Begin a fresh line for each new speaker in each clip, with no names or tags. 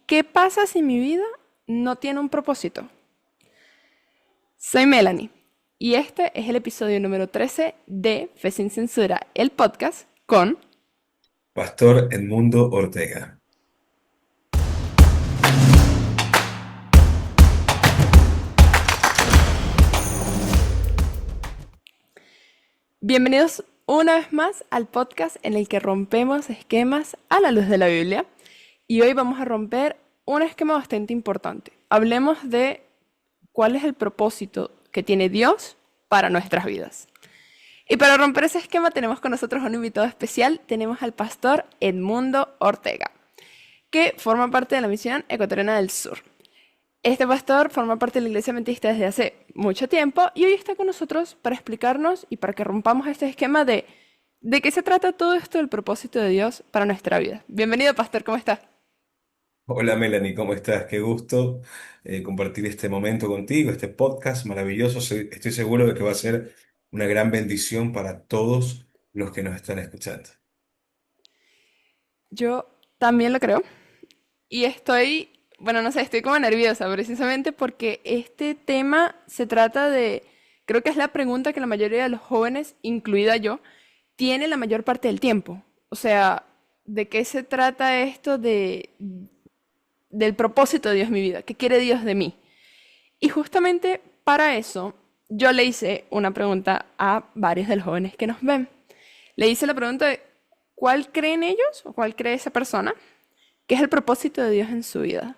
¿Qué pasa si mi vida no tiene un propósito? Soy Melanie y este es el episodio número 13 de Fe sin Censura, el podcast con...
Pastor Edmundo Ortega.
Bienvenidos una vez más al podcast en el que rompemos esquemas a la luz de la Biblia. Y hoy vamos a romper un esquema bastante importante. Hablemos de cuál es el propósito que tiene Dios para nuestras vidas. Y para romper ese esquema tenemos con nosotros a un invitado especial. Tenemos al pastor Edmundo Ortega, que forma parte de la Misión Ecuatoriana del Sur. Este pastor forma parte de la Iglesia Adventista desde hace mucho tiempo y hoy está con nosotros para explicarnos y para que rompamos este esquema de qué se trata todo esto del propósito de Dios para nuestra vida. Bienvenido, pastor, ¿cómo está?
Hola Melanie, ¿cómo estás? Qué gusto compartir este momento contigo, este podcast maravilloso. Estoy seguro de que va a ser una gran bendición para todos los que nos están escuchando.
Yo también lo creo y estoy, bueno, no sé, estoy como nerviosa precisamente porque este tema se trata de, creo que es la pregunta que la mayoría de los jóvenes, incluida yo, tiene la mayor parte del tiempo. O sea, ¿de qué se trata esto del propósito de Dios en mi vida? ¿Qué quiere Dios de mí? Y justamente para eso yo le hice una pregunta a varios de los jóvenes que nos ven. Le hice la pregunta de ¿cuál creen ellos o cuál cree esa persona que es el propósito de Dios en su vida?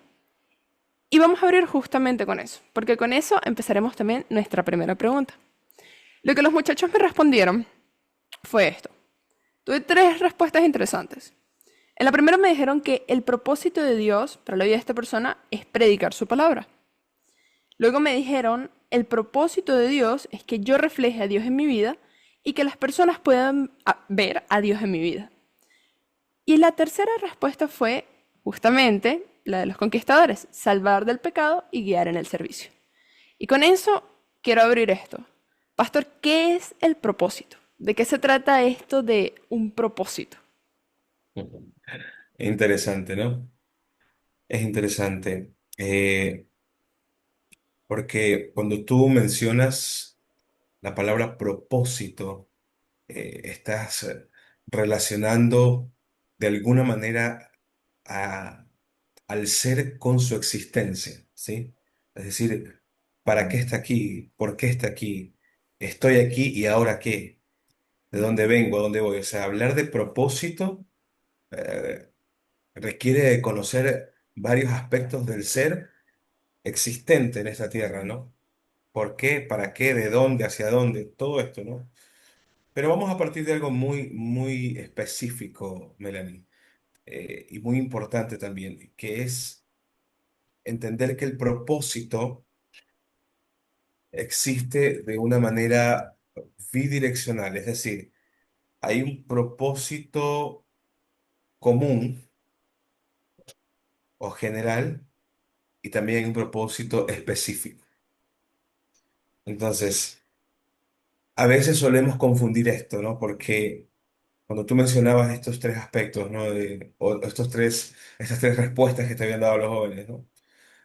Y vamos a abrir justamente con eso, porque con eso empezaremos también nuestra primera pregunta. Lo que los muchachos me respondieron fue esto. Tuve tres respuestas interesantes. En la primera me dijeron que el propósito de Dios para la vida de esta persona es predicar su palabra. Luego me dijeron, el propósito de Dios es que yo refleje a Dios en mi vida y que las personas puedan ver a Dios en mi vida. Y la tercera respuesta fue justamente la de los conquistadores, salvar del pecado y guiar en el servicio. Y con eso quiero abrir esto. Pastor, ¿qué es el propósito? ¿De qué se trata esto de un propósito?
Ujú. Interesante, ¿no? Es interesante porque cuando tú mencionas la palabra propósito, estás relacionando de alguna manera a al ser con su existencia, ¿sí? Es decir, ¿para qué está aquí? ¿Por qué está aquí? ¿Estoy aquí y ahora qué? ¿De dónde vengo? ¿A dónde voy? O sea, hablar de propósito eh, requiere de conocer varios aspectos del ser existente en esta tierra, ¿no? ¿Por qué? ¿Para qué? ¿De dónde? ¿Hacia dónde? Todo esto, ¿no? Pero vamos a partir de algo muy, muy específico, Melanie, y muy importante también, que es entender que el propósito existe de una manera bidireccional, es decir, hay un propósito común o general y también hay un propósito específico. Entonces, a veces solemos confundir esto, ¿no? Porque cuando tú mencionabas estos tres aspectos, ¿no? Estas tres respuestas que te habían dado los jóvenes, ¿no?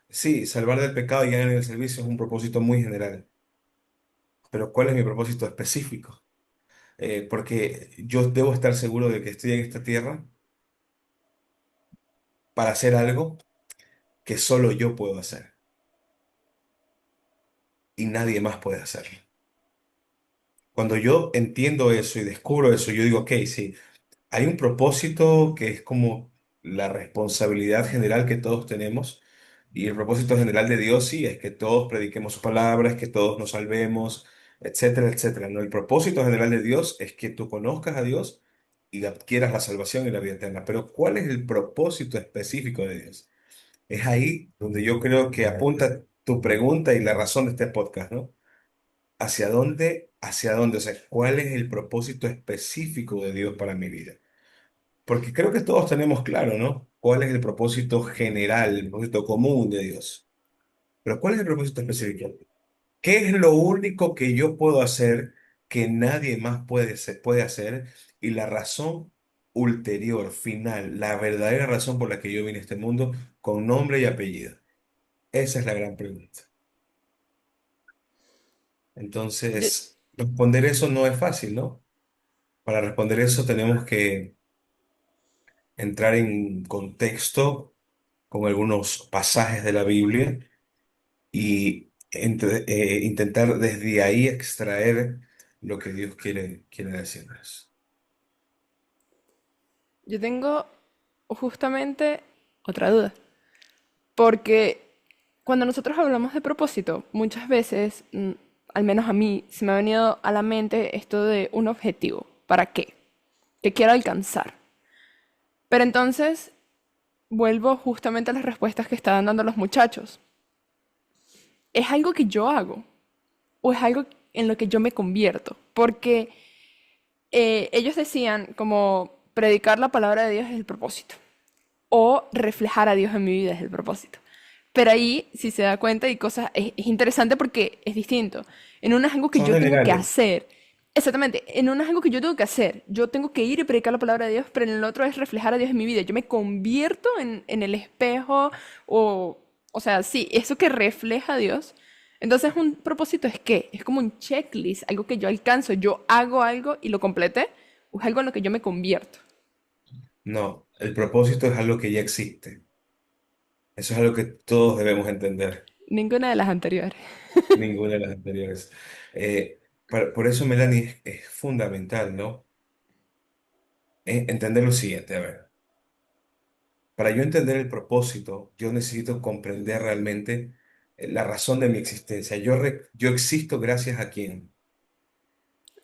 Sí, salvar del pecado y ganar en el servicio es un propósito muy general, pero ¿cuál es mi propósito específico? Porque yo debo estar seguro de que estoy en esta tierra para hacer algo que solo yo puedo hacer y nadie más puede hacerlo. Cuando yo entiendo eso y descubro eso, yo digo, ok, sí, hay un propósito que es como la responsabilidad general que todos tenemos y el propósito general de Dios sí es que todos prediquemos sus palabras, que todos nos salvemos, etcétera, etcétera. No, el propósito general de Dios es que tú conozcas a Dios y adquieras la salvación y la vida eterna. Pero ¿cuál es el propósito específico de Dios? Es ahí donde yo creo que apunta tu pregunta y la razón de este podcast, ¿no? ¿Hacia dónde? ¿Hacia dónde? O sea, ¿cuál es el propósito específico de Dios para mi vida? Porque creo que todos tenemos claro, ¿no? ¿Cuál es el propósito general, el propósito común de Dios? Pero ¿cuál es el propósito específico? ¿Qué es lo único que yo puedo hacer que nadie más puede hacer? Y la razón ulterior, final, la verdadera razón por la que yo vine a este mundo con nombre y apellido? Esa es la gran pregunta.
Yo,
Entonces, responder eso no es fácil, ¿no? Para responder eso tenemos que entrar en contexto con algunos pasajes de la Biblia y intentar desde ahí extraer lo que Dios quiere decirnos.
yo tengo justamente otra duda. Porque cuando nosotros hablamos de propósito, muchas veces, al menos a mí, se me ha venido a la mente esto de un objetivo. ¿Para qué? ¿Qué quiero alcanzar? Pero entonces vuelvo justamente a las respuestas que estaban dando los muchachos. ¿Es algo que yo hago o es algo en lo que yo me convierto? Porque ellos decían como predicar la palabra de Dios es el propósito o reflejar a Dios en mi vida es el propósito. Pero ahí, si se da cuenta, hay cosas, es interesante porque es distinto. En una es algo que
Son
yo tengo que
generales.
hacer. Exactamente, en una es algo que yo tengo que hacer. Yo tengo que ir y predicar la palabra de Dios, pero en el otro es reflejar a Dios en mi vida. Yo me convierto en el espejo o sea, sí, eso que refleja a Dios. Entonces, un propósito es qué? Es como un checklist, algo que yo alcanzo. Yo hago algo y lo completé, o es algo en lo que yo me convierto.
No, el propósito es algo que ya existe. Eso es algo que todos debemos entender.
Ninguna de las anteriores.
Ninguna de las anteriores. Por eso, Melanie, es fundamental, ¿no? Entender lo siguiente, a ver. Para yo entender el propósito, yo necesito comprender realmente la razón de mi existencia. Yo existo gracias a quién.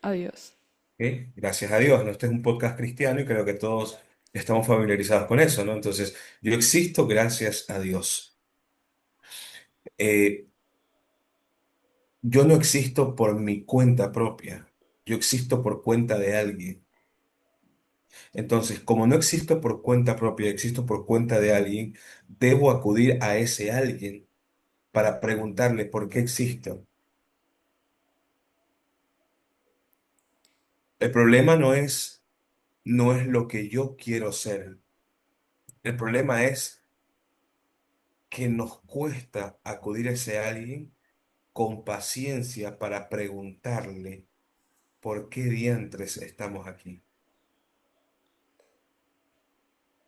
Adiós.
¿Ok? Gracias a Dios, ¿no? Este es un podcast cristiano y creo que todos estamos familiarizados con eso, ¿no? Entonces, yo existo gracias a Dios. Eh, yo no existo por mi cuenta propia. Yo existo por cuenta de alguien. Entonces, como no existo por cuenta propia, existo por cuenta de alguien, debo acudir a ese alguien para preguntarle por qué existo. El problema no es lo que yo quiero ser. El problema es que nos cuesta acudir a ese alguien con paciencia para preguntarle por qué diantres estamos aquí.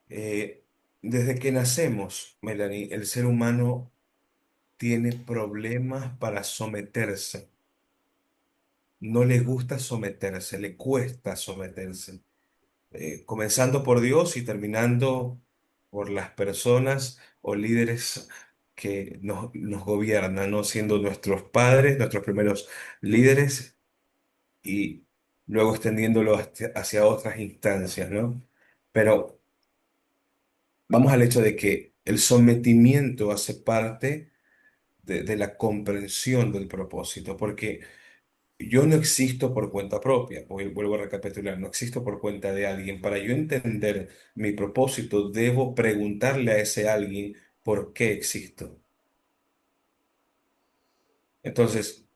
Eh, Desde que nacemos, Melanie, el ser humano tiene problemas para someterse. No le gusta someterse, le cuesta someterse. Comenzando por Dios y terminando por las personas o líderes que nos gobiernan, ¿no? Siendo nuestros padres, nuestros primeros líderes y luego extendiéndolo hacia otras instancias, ¿no? Pero vamos al hecho de que el sometimiento hace parte de la comprensión del propósito, porque yo no existo por cuenta propia, vuelvo a recapitular, no existo por cuenta de alguien. Para yo entender mi propósito, debo preguntarle a ese alguien por qué existo. Entonces,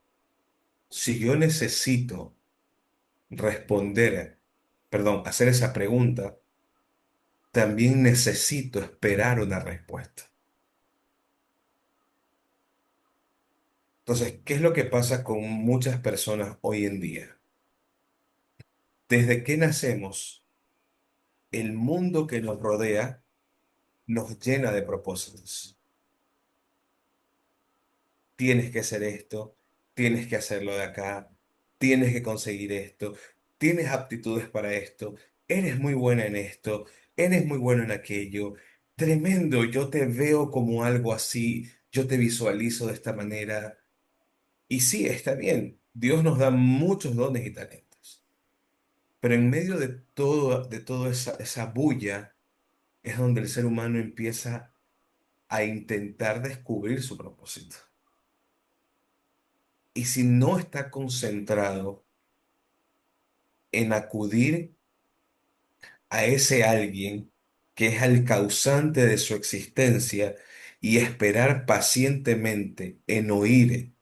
si yo necesito responder, perdón, hacer esa pregunta, también necesito esperar una respuesta. Entonces, ¿qué es lo que pasa con muchas personas hoy en día? Desde que nacemos, el mundo que nos rodea nos llena de propósitos. Tienes que hacer esto, tienes que hacerlo de acá, tienes que conseguir esto, tienes aptitudes para esto, eres muy buena en esto, eres muy bueno en aquello. Tremendo, yo te veo como algo así, yo te visualizo de esta manera. Y sí, está bien, Dios nos da muchos dones y talentos, pero en medio de toda esa bulla es donde el ser humano empieza a intentar descubrir su propósito. Y si no está concentrado en acudir a ese alguien que es el causante de su existencia y esperar pacientemente en oír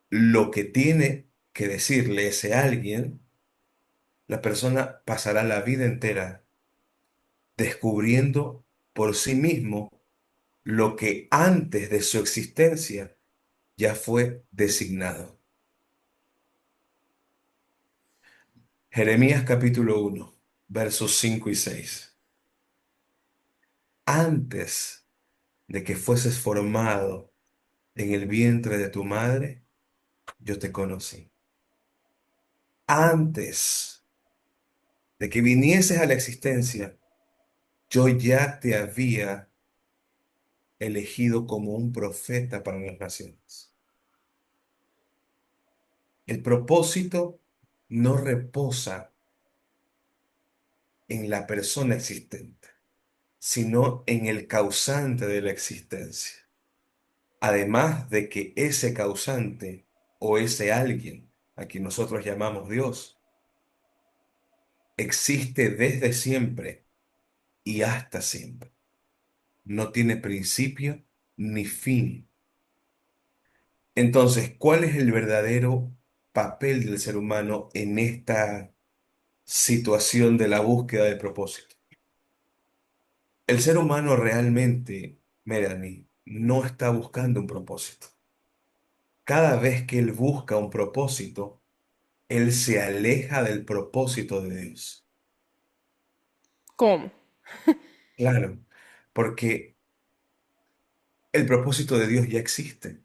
lo que tiene que decirle ese alguien, la persona pasará la vida entera descubriendo por sí mismo lo que antes de su existencia ya fue designado. Jeremías capítulo 1, versos 5 y 6. Antes de que fueses formado en el vientre de tu madre, yo te conocí. Antes de que vinieses a la existencia, yo ya te había elegido como un profeta para las naciones. El propósito no reposa en la persona existente, sino en el causante de la existencia. Además de que ese causante o ese alguien, a quien nosotros llamamos Dios, existe desde siempre y hasta siempre. No tiene principio ni fin. Entonces, ¿cuál es el verdadero papel del ser humano en esta situación de la búsqueda de propósito? El ser humano realmente, Melanie, no está buscando un propósito. Cada vez que él busca un propósito, él se aleja del propósito de Dios.
¿Cómo?
Claro, porque el propósito de Dios ya existe.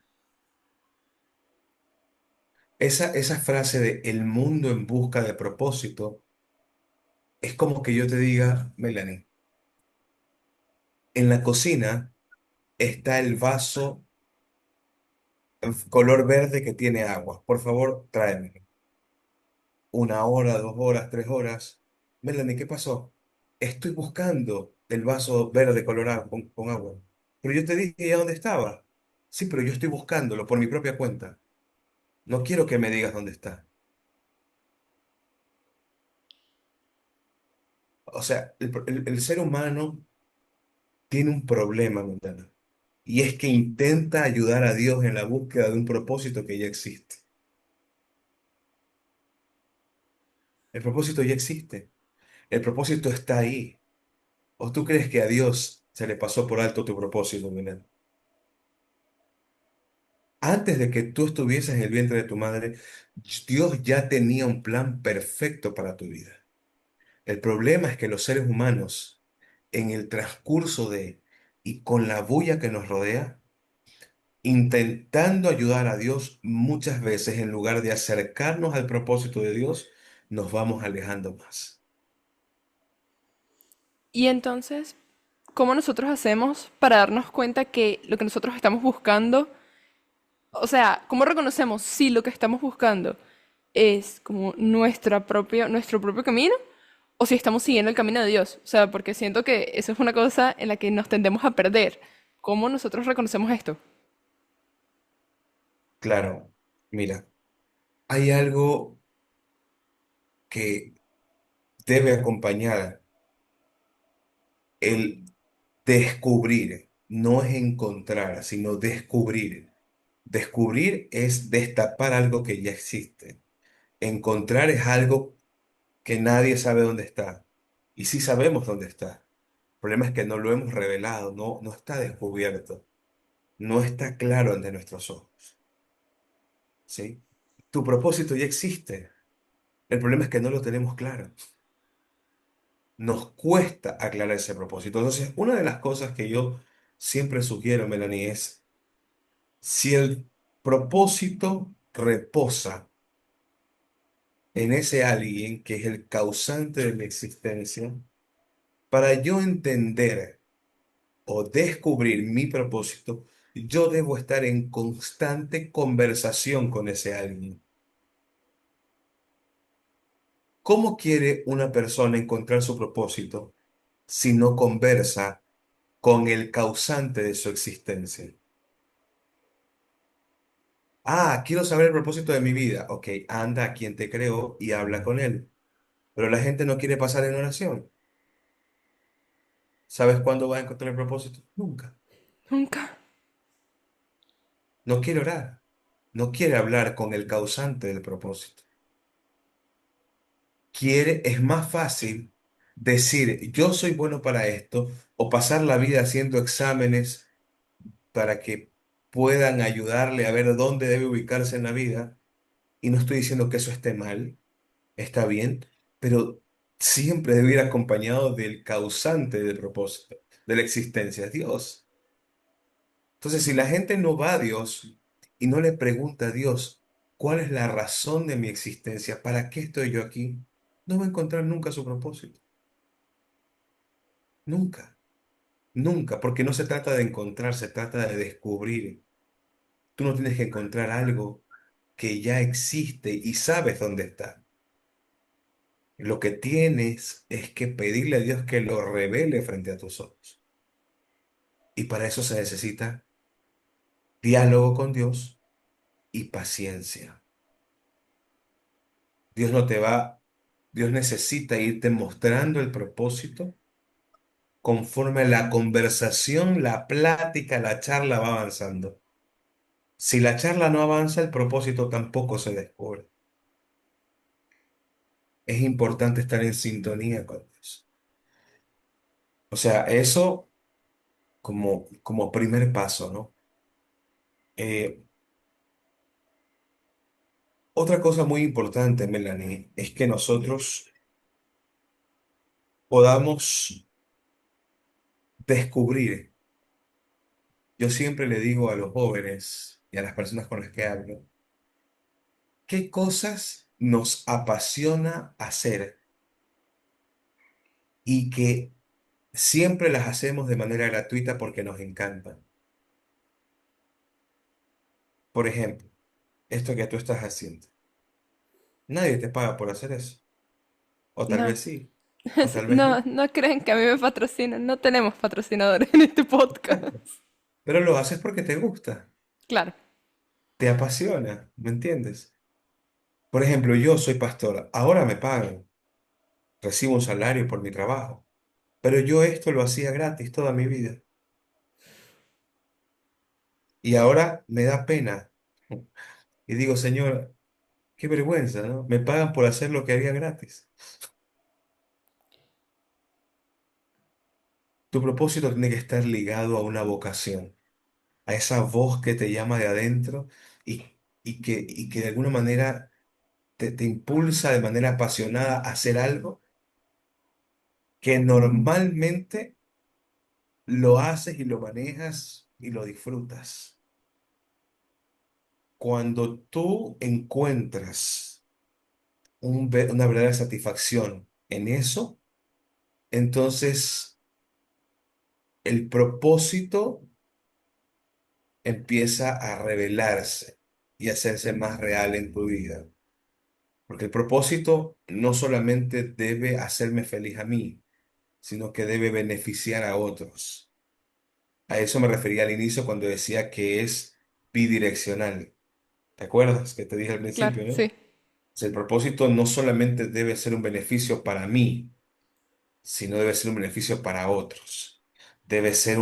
Esa frase de el mundo en busca de propósito es como que yo te diga, Melanie, en la cocina está el vaso color verde que tiene agua. Por favor, tráemelo. 1 hora, 2 horas, 3 horas. Melanie, ¿qué pasó? Estoy buscando el vaso verde colorado con agua. Pero yo te dije ya dónde estaba. Sí, pero yo estoy buscándolo por mi propia cuenta. No quiero que me digas dónde está. O sea, el ser humano tiene un problema mental. Y es que intenta ayudar a Dios en la búsqueda de un propósito que ya existe. El propósito ya existe. El propósito está ahí. ¿O tú crees que a Dios se le pasó por alto tu propósito, Milena? Antes de que tú estuvieses en el vientre de tu madre, Dios ya tenía un plan perfecto para tu vida. El problema es que los seres humanos, en el transcurso de y con la bulla que nos rodea, intentando ayudar a Dios, muchas veces en lugar de acercarnos al propósito de Dios, nos vamos alejando más.
Y entonces, ¿cómo nosotros hacemos para darnos cuenta que lo que nosotros estamos buscando, o sea, cómo reconocemos si lo que estamos buscando es como nuestro propio camino o si estamos siguiendo el camino de Dios? O sea, porque siento que eso es una cosa en la que nos tendemos a perder. ¿Cómo nosotros reconocemos esto?
Claro, mira, hay algo que debe acompañar el descubrir. No es encontrar, sino descubrir. Descubrir es destapar algo que ya existe. Encontrar es algo que nadie sabe dónde está. Y sí sabemos dónde está. El problema es que no lo hemos revelado, no está descubierto, no está claro ante nuestros ojos. ¿Sí? Tu propósito ya existe. El problema es que no lo tenemos claro. Nos cuesta aclarar ese propósito. Entonces, una de las cosas que yo siempre sugiero, Melanie, es si el propósito reposa en ese alguien que es el causante de mi existencia, para yo entender o descubrir mi propósito, yo debo estar en constante conversación con ese alguien. ¿Cómo quiere una persona encontrar su propósito si no conversa con el causante de su existencia? Ah, quiero saber el propósito de mi vida. Ok, anda a quien te creó y habla con él. Pero la gente no quiere pasar en oración. ¿Sabes cuándo va a encontrar el propósito? Nunca.
Nunca.
No quiere orar. No quiere hablar con el causante del propósito. es más fácil decir yo soy bueno para esto o pasar la vida haciendo exámenes para que puedan ayudarle a ver dónde debe ubicarse en la vida. Y no estoy diciendo que eso esté mal, está bien, pero siempre debe ir acompañado del causante del propósito, de la existencia, Dios. Entonces, si la gente no va a Dios y no le pregunta a Dios, ¿cuál es la razón de mi existencia? ¿Para qué estoy yo aquí? No va a encontrar nunca su propósito. Nunca, nunca, porque no se trata de encontrar, se trata de descubrir. Tú no tienes que encontrar algo que ya existe y sabes dónde está. Lo que tienes es que pedirle a Dios que lo revele frente a tus ojos. Y para eso se necesita diálogo con Dios y paciencia. Dios no te va, Dios necesita irte mostrando el propósito conforme la conversación, la plática, la charla va avanzando. Si la charla no avanza, el propósito tampoco se descubre. Es importante estar en sintonía con Dios. O sea, eso como primer paso, ¿no? Eh, Otra cosa muy importante, Melanie, es que nosotros podamos descubrir. Yo siempre le digo a los jóvenes y a las personas con las que hablo, qué cosas nos apasiona hacer y que siempre las hacemos de manera gratuita porque nos encantan. Por ejemplo, esto que tú estás haciendo. Nadie te paga por hacer eso. O tal
No,
vez sí, o tal vez
no,
no.
no creen que a mí me patrocinan. No tenemos patrocinadores en este podcast.
Pero lo haces porque te gusta,
Claro,
te apasiona, ¿me entiendes? Por ejemplo, yo soy pastor, ahora me pagan, recibo un salario por mi trabajo, pero yo esto lo hacía gratis toda mi vida y ahora me da pena y digo, Señor, qué vergüenza, ¿no? Me pagan por hacer lo que haría gratis. Tu propósito tiene que estar ligado a una vocación, a esa voz que te llama de adentro y, y que de alguna manera te impulsa de manera apasionada a hacer algo que normalmente lo haces y lo manejas y lo disfrutas. Cuando tú encuentras una verdadera satisfacción en eso, entonces el propósito empieza a revelarse y a hacerse más real en tu vida. Porque el propósito no solamente debe hacerme feliz a mí, sino que debe beneficiar a otros. A eso me refería al inicio cuando decía que es bidireccional. ¿Te acuerdas que te dije al
claro,
principio, no? O
sí.
sea, el propósito no solamente debe ser un beneficio para mí, sino debe ser un beneficio para otros. Debe ser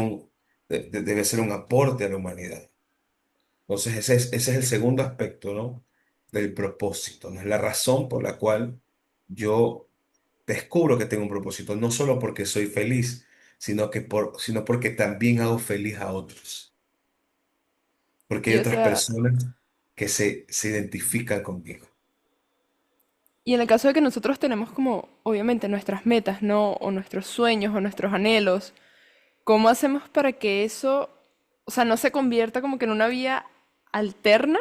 debe ser un aporte a la humanidad. Entonces, ese es el segundo aspecto, ¿no? Del propósito, ¿no? Es la razón por la cual yo descubro que tengo un propósito, no solo porque soy feliz, sino porque también hago feliz a otros. Porque hay
Y o
otras
sea,
personas que se identifican conmigo.
y en el caso de que nosotros tenemos como, obviamente, nuestras metas, ¿no? O nuestros sueños o nuestros anhelos, ¿cómo hacemos para que eso, o sea, no se convierta como que en una vía alterna,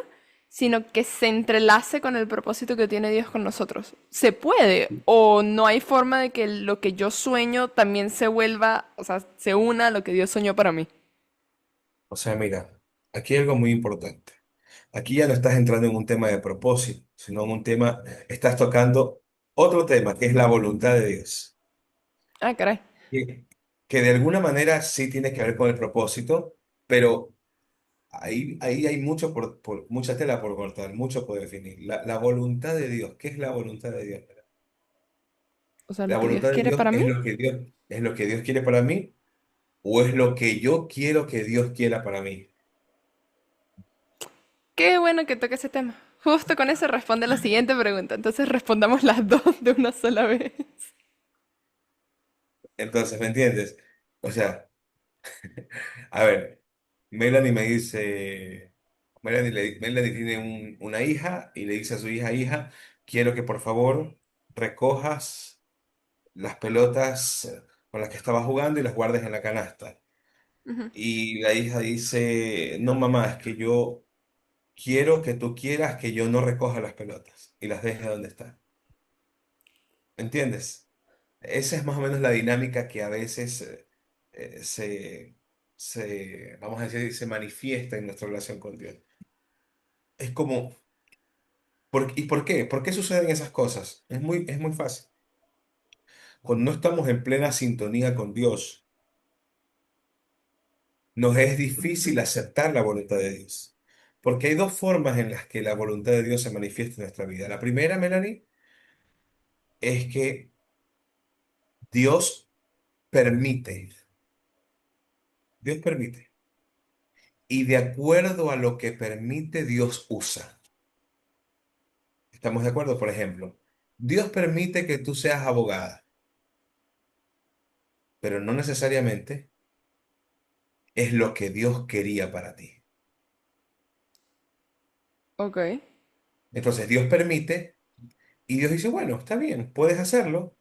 sino que se entrelace con el propósito que tiene Dios con nosotros? ¿Se puede? ¿O no hay forma de que lo que yo sueño también se vuelva, o sea, se una a lo que Dios soñó para mí?
O sea, mira, aquí hay algo muy importante. Aquí ya no estás entrando en un tema de propósito, sino en un tema, estás tocando otro tema, que es la voluntad de Dios.
Ah, caray.
Que, que de alguna manera sí tiene que ver con el propósito, pero ahí hay mucha tela por cortar, mucho por definir. La voluntad de Dios, ¿qué es la voluntad de Dios?
O sea, lo
La
que Dios
voluntad de
quiere
Dios
para mí.
es lo que Dios quiere para mí o es lo que yo quiero que Dios quiera para mí.
Qué bueno que toque ese tema. justo con eso responde la siguiente pregunta. Entonces respondamos las dos de una sola vez.
Entonces, ¿me entiendes? O sea, a ver, Melanie me dice, Melanie tiene una hija y le dice a su hija, hija, quiero que por favor recojas las pelotas con las que estaba jugando y las guardes en la canasta.
Ujú.
Y la hija dice, no mamá, es que yo quiero que tú quieras que yo no recoja las pelotas y las deje donde están. ¿Me entiendes? Esa es más o menos la dinámica que a veces eh, se, vamos a decir, se manifiesta en nuestra relación con Dios. Es como, ¿y por qué? ¿Por qué suceden esas cosas? Es muy fácil. Cuando no estamos en plena sintonía con Dios, nos es difícil aceptar la voluntad de Dios. Porque hay dos formas en las que la voluntad de Dios se manifiesta en nuestra vida. La primera, Melanie, es que Dios permite, Dios permite. Y de acuerdo a lo que permite, Dios usa. ¿Estamos de acuerdo? Por ejemplo, Dios permite que tú seas abogada, pero no necesariamente es lo que Dios quería para ti.
Ok.
Entonces Dios permite y Dios dice, bueno, está bien, puedes hacerlo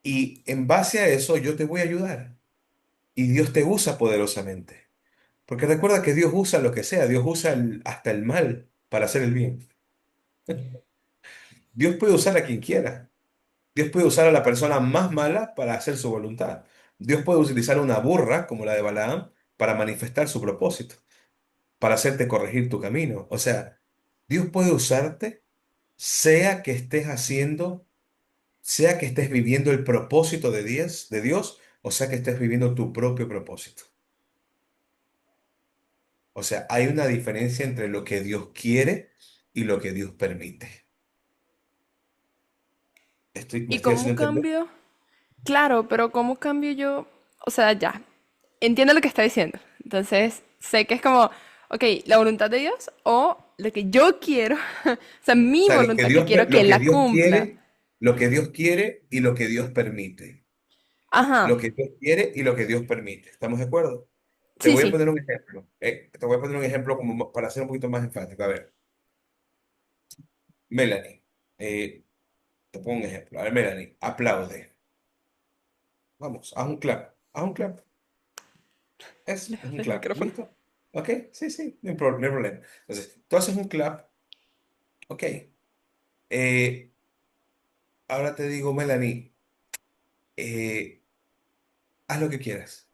y en base a eso yo te voy a ayudar. Y Dios te usa poderosamente. Porque recuerda que Dios usa lo que sea, Dios usa hasta el mal para hacer el bien. Dios puede usar a quien quiera. Dios puede usar a la persona más mala para hacer su voluntad. Dios puede utilizar una burra como la de Balaam para manifestar su propósito, para hacerte corregir tu camino. O sea, Dios puede usarte, sea que estés haciendo, sea que estés viviendo el propósito de Dios, o sea que estés viviendo tu propio propósito. O sea, hay una diferencia entre lo que Dios quiere y lo que Dios permite. ¿Me
¿Y
estoy
cómo
haciendo entender?
cambio? Claro, pero ¿cómo cambio yo? O sea, ya, entiendo lo que está diciendo. Entonces, sé que es como, ok, la voluntad de Dios o lo que yo quiero, o sea,
O
mi
sea,
voluntad que quiero que
lo
Él
que
la
Dios
cumpla.
quiere, lo que Dios quiere y lo que Dios permite.
Ajá,
Lo que Dios quiere y lo que Dios permite. ¿Estamos de acuerdo? Te
sí,
voy a
sí,
poner un ejemplo. Te voy a poner un ejemplo como para ser un poquito más enfático. A ver, Melanie, te pongo un ejemplo. A ver, Melanie, aplaude. Vamos, haz un clap. Haz un clap. Eso, es
lejos
un
del
clap.
micrófono.
¿Listo? ¿Ok? Sí, sí, no hay problema. Entonces, tú haces un clap. Ok. Eh, ahora te digo, Melanie, eh, haz lo que quieras.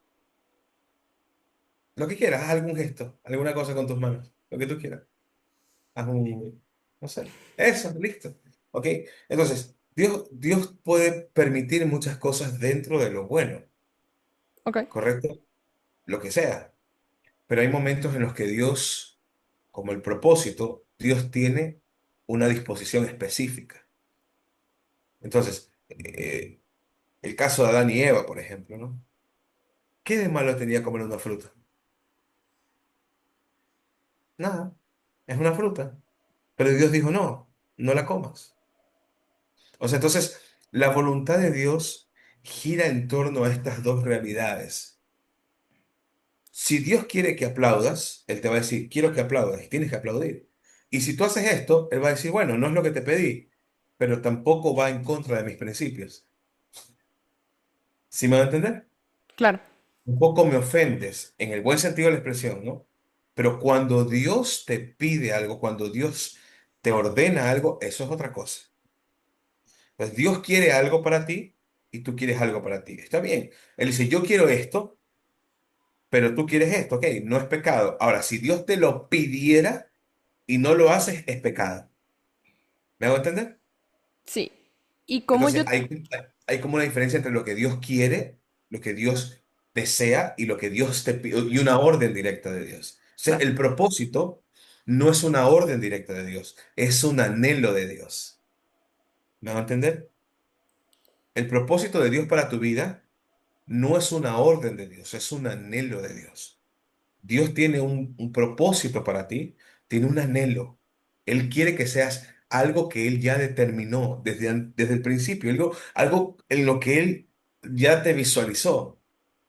Lo que quieras, haz algún gesto, alguna cosa con tus manos. Lo que tú quieras. Haz un, no sé, eso, listo. ¿Ok? Entonces, Dios puede permitir muchas cosas dentro de lo bueno,
Ok.
¿correcto? Lo que sea. Pero hay momentos en los que Dios, como el propósito, Dios tiene una disposición específica. Entonces, el caso de Adán y Eva, por ejemplo, ¿no? ¿Qué de malo tenía comer una fruta? Nada, es una fruta. Pero Dios dijo, no, no la comas. O sea, entonces, la voluntad de Dios gira en torno a estas dos realidades. Si Dios quiere que aplaudas, Él te va a decir, quiero que aplaudas y tienes que aplaudir. Y si tú haces esto, Él va a decir, bueno, no es lo que te pedí, pero tampoco va en contra de mis principios. ¿Sí me va a entender?
Claro,
Un poco me ofendes, en el buen sentido de la expresión, ¿no? Pero cuando Dios te pide algo, cuando Dios te ordena algo, eso es otra cosa. Pues Dios quiere algo para ti y tú quieres algo para ti. Está bien. Él dice, yo quiero esto, pero tú quieres esto, ok, no es pecado. Ahora, si Dios te lo pidiera y no lo haces, es pecado. ¿Me hago entender?
sí. ¿Y cómo yo?
Entonces, hay como una diferencia entre lo que Dios quiere, lo que Dios desea y lo que Dios te pide, y una orden directa de Dios. O sea,
Claro,
el propósito no es una orden directa de Dios, es un anhelo de Dios. ¿Me hago entender? El propósito de Dios para tu vida no es una orden de Dios, es un anhelo de Dios. Dios tiene un propósito para ti, tiene un anhelo. Él quiere que seas algo que Él ya determinó desde el principio, algo en lo que Él ya te visualizó,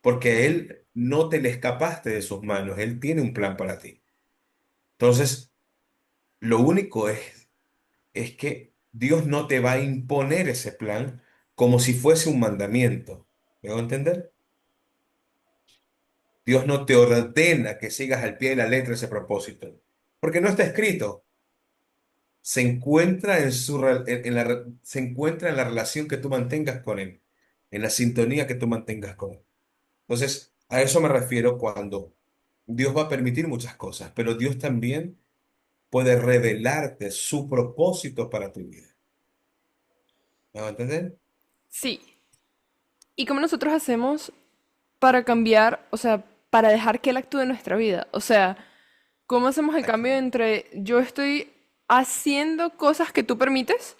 porque Él no te le escapaste de sus manos, Él tiene un plan para ti. Entonces, lo único es que Dios no te va a imponer ese plan como si fuese un mandamiento. ¿Me hago entender? Dios no te ordena que sigas al pie de la letra ese propósito, porque no está escrito. Se encuentra se encuentra en la relación que tú mantengas con Él, en la sintonía que tú mantengas con Él. Entonces, a eso me refiero cuando Dios va a permitir muchas cosas, pero Dios también puede revelarte su propósito para tu vida. ¿Me va a entender?
Sí. ¿Y cómo nosotros hacemos para cambiar, o sea, para dejar que Él actúe en nuestra vida? O sea, ¿cómo hacemos el cambio
Aquí.
entre yo estoy haciendo cosas que tú permites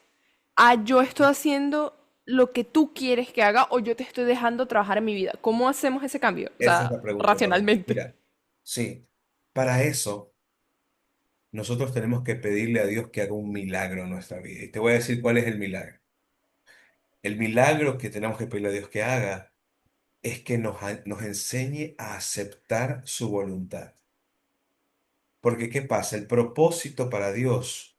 a yo estoy haciendo lo que tú quieres que haga o yo te estoy dejando trabajar en mi vida? ¿Cómo hacemos ese cambio? O
Esa es
sea,
la pregunta, Melanie.
racionalmente.
Mira, sí, para eso nosotros tenemos que pedirle a Dios que haga un milagro en nuestra vida. Y te voy a decir cuál es el milagro. El milagro que tenemos que pedirle a Dios que haga es que nos enseñe a aceptar su voluntad. Porque ¿qué pasa? El propósito para Dios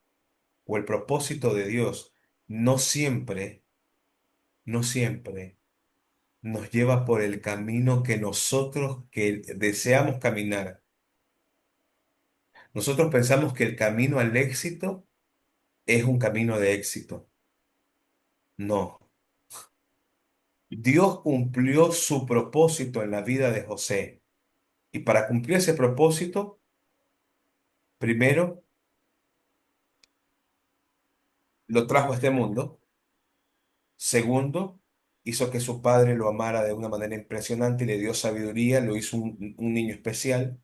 o el propósito de Dios no siempre, no siempre nos lleva por el camino que nosotros que deseamos caminar. Nosotros pensamos que el camino al éxito es un camino de éxito. No. Dios cumplió su propósito en la vida de José. Y para cumplir ese propósito, primero lo trajo a este mundo. Segundo, hizo que su padre lo amara de una manera impresionante y le dio sabiduría, lo hizo un niño especial.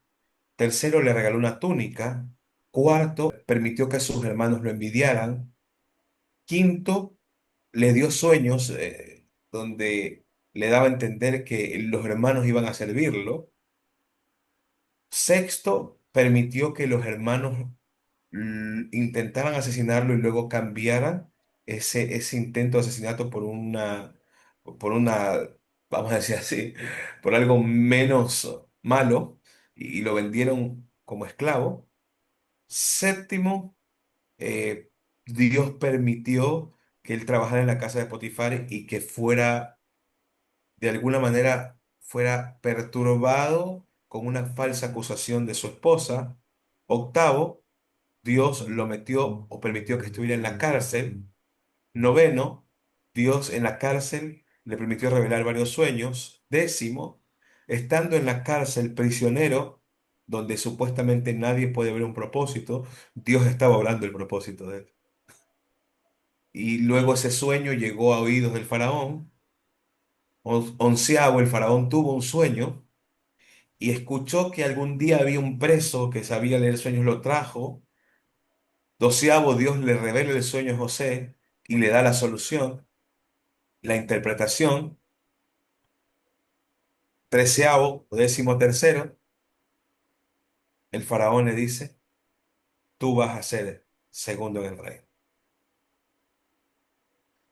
Tercero, le regaló una túnica. Cuarto, permitió que sus hermanos lo envidiaran. Quinto, le dio sueños donde le daba a entender que los hermanos iban a servirlo. Sexto, permitió que los hermanos intentaran asesinarlo y luego cambiaran ese intento de asesinato por una, vamos a decir así, por algo menos malo y lo vendieron como esclavo. Séptimo, Dios permitió que él trabajara en la casa de Potifar y que fuera, de alguna manera, fuera perturbado con una falsa acusación de su esposa. Octavo, Dios lo metió o permitió que estuviera en la cárcel. Noveno, Dios en la cárcel le permitió revelar varios sueños. Décimo, estando en la cárcel prisionero, donde supuestamente nadie puede ver un propósito, Dios estaba hablando el propósito de él. Y luego ese sueño llegó a oídos del faraón. Onceavo, el faraón tuvo un sueño y escuchó que algún día había un preso que sabía leer sueños, lo trajo. Doceavo, Dios le revela el sueño a José y le da la solución, la interpretación. Treceavo, o décimo tercero, el faraón le dice, tú vas a ser segundo en el reino.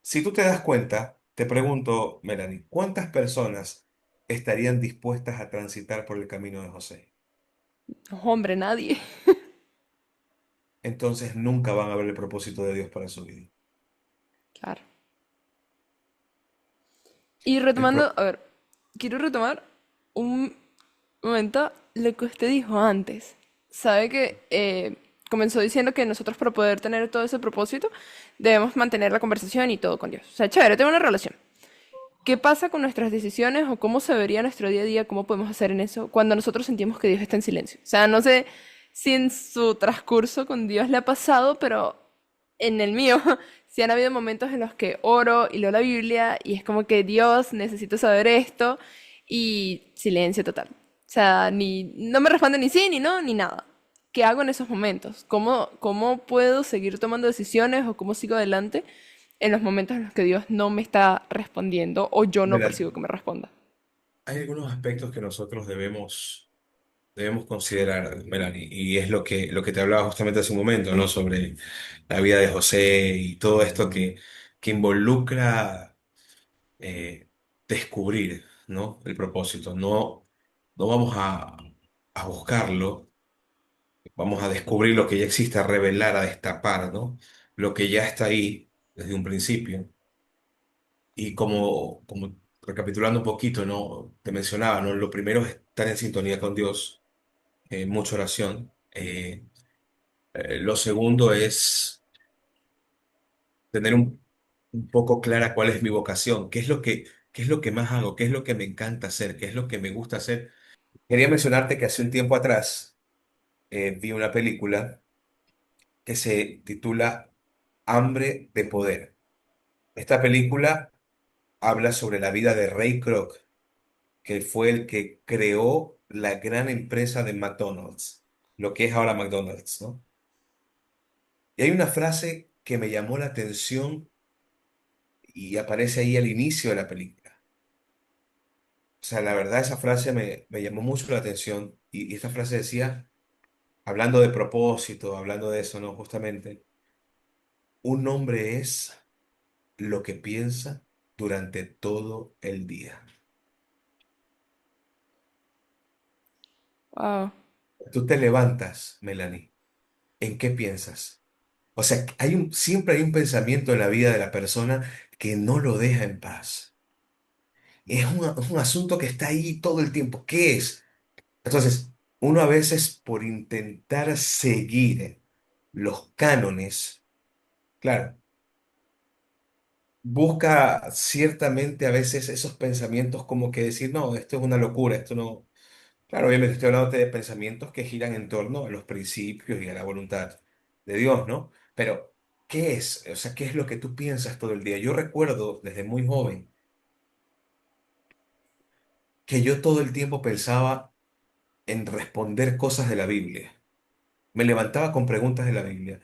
Si tú te das cuenta, te pregunto, Melanie, ¿cuántas personas estarían dispuestas a transitar por el camino de José?
No, hombre, nadie.
Entonces nunca van a ver el propósito de Dios para su vida.
Claro. Y
El pro-
retomando, a ver, quiero retomar un momento lo que usted dijo antes. Sabe que comenzó diciendo que nosotros para poder tener todo ese propósito debemos mantener la conversación y todo con Dios. O sea, chévere, tengo una relación. ¿Qué pasa con nuestras decisiones o cómo se vería nuestro día a día? ¿Cómo podemos hacer en eso cuando nosotros sentimos que Dios está en silencio? O sea, no sé si en su transcurso con Dios le ha pasado, pero en el mío sí han habido momentos en los que oro y leo la Biblia y es como que Dios, necesito saber esto y silencio total. O sea, no me responde ni sí, ni no, ni nada. ¿Qué hago en esos momentos? ¿Cómo puedo seguir tomando decisiones o cómo sigo adelante en los momentos en los que Dios no me está respondiendo o yo no
Mira,
percibo que me responda?
hay algunos aspectos que nosotros debemos considerar, Melanie, y es lo que te hablaba justamente hace un momento, ¿no? Sobre la vida de José y todo esto que involucra descubrir, ¿no? El propósito. No, no vamos a buscarlo, vamos a descubrir lo que ya existe, a revelar, a destapar, ¿no? Lo que ya está ahí desde un principio. Y como recapitulando un poquito, ¿no? Te mencionaba, ¿no? Lo primero es estar en sintonía con Dios, mucha oración. Lo segundo es tener un poco clara cuál es mi vocación, qué es lo que más hago, qué es lo que me encanta hacer, qué es lo que me gusta hacer. Quería mencionarte que hace un tiempo atrás vi una película que se titula Hambre de Poder. Esta película habla sobre la vida de Ray Kroc, que fue el que creó la gran empresa de McDonald's, lo que es ahora McDonald's, ¿no? Y hay una frase que me llamó la atención y aparece ahí al inicio de la película. O sea, la verdad esa frase me llamó mucho la atención y esta frase decía, hablando de propósito, hablando de eso, ¿no? Justamente, un hombre es lo que piensa durante todo el día.
Wow.
Tú te levantas, Melanie, ¿en qué piensas? O sea, siempre hay un pensamiento en la vida de la persona que no lo deja en paz. Es un asunto que está ahí todo el tiempo. ¿Qué es? Entonces, uno a veces por intentar seguir los cánones, claro, busca ciertamente a veces esos pensamientos como que decir, no, esto es una locura, esto no. Claro, obviamente estoy hablando de pensamientos que giran en torno a los principios y a la voluntad de Dios, ¿no? Pero, ¿qué es? O sea, ¿qué es lo que tú piensas todo el día? Yo recuerdo desde muy joven que yo todo el tiempo pensaba en responder cosas de la Biblia. Me levantaba con preguntas de la Biblia.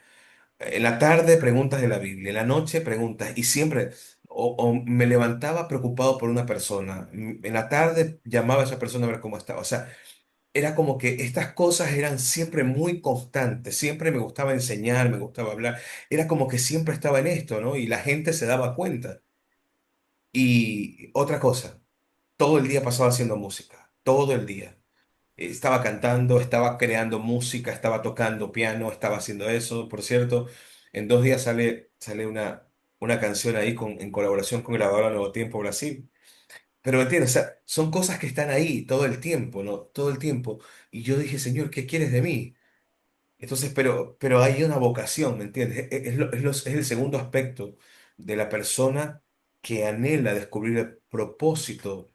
En la tarde, preguntas de la Biblia. En la noche, preguntas. Y siempre, o me levantaba preocupado por una persona. En la tarde, llamaba a esa persona a ver cómo estaba. O sea, era como que estas cosas eran siempre muy constantes, siempre me gustaba enseñar, me gustaba hablar, era como que siempre estaba en esto, ¿no? Y la gente se daba cuenta. Y otra cosa, todo el día pasaba haciendo música, todo el día. Estaba cantando, estaba creando música, estaba tocando piano, estaba haciendo eso. Por cierto, en 2 días sale una canción ahí en colaboración con Grabadora Nuevo Tiempo Brasil. Pero me entiendes, o sea, son cosas que están ahí todo el tiempo, ¿no? Todo el tiempo. Y yo dije, Señor, ¿qué quieres de mí? Entonces, pero hay una vocación, ¿me entiendes? Es el segundo aspecto de la persona que anhela descubrir el propósito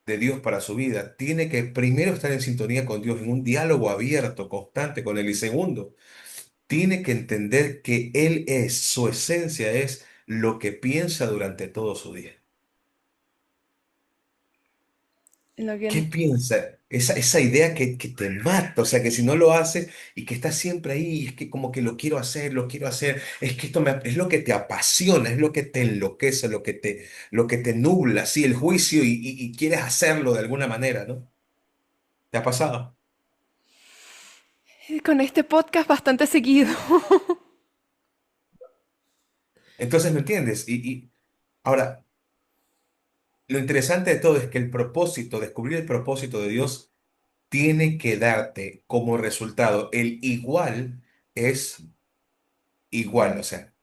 de Dios para su vida. Tiene que primero estar en sintonía con Dios, en un diálogo abierto, constante con Él. Y segundo, tiene que entender que Él es, su esencia es lo que piensa durante todo su día.
Lo
¿Qué
que...
piensa? Esa idea que te mata, o sea, que si no lo haces y que estás siempre ahí, es que como que lo quiero hacer, es que es lo que te apasiona, es lo que te enloquece, lo que te nubla, sí, el juicio y quieres hacerlo de alguna manera, ¿no? ¿Te ha pasado?
Con este podcast bastante seguido.
Entonces, ¿me entiendes? Y ahora, lo interesante de todo es que el propósito, descubrir el propósito de Dios, tiene que darte como resultado el igual es igual, o sea.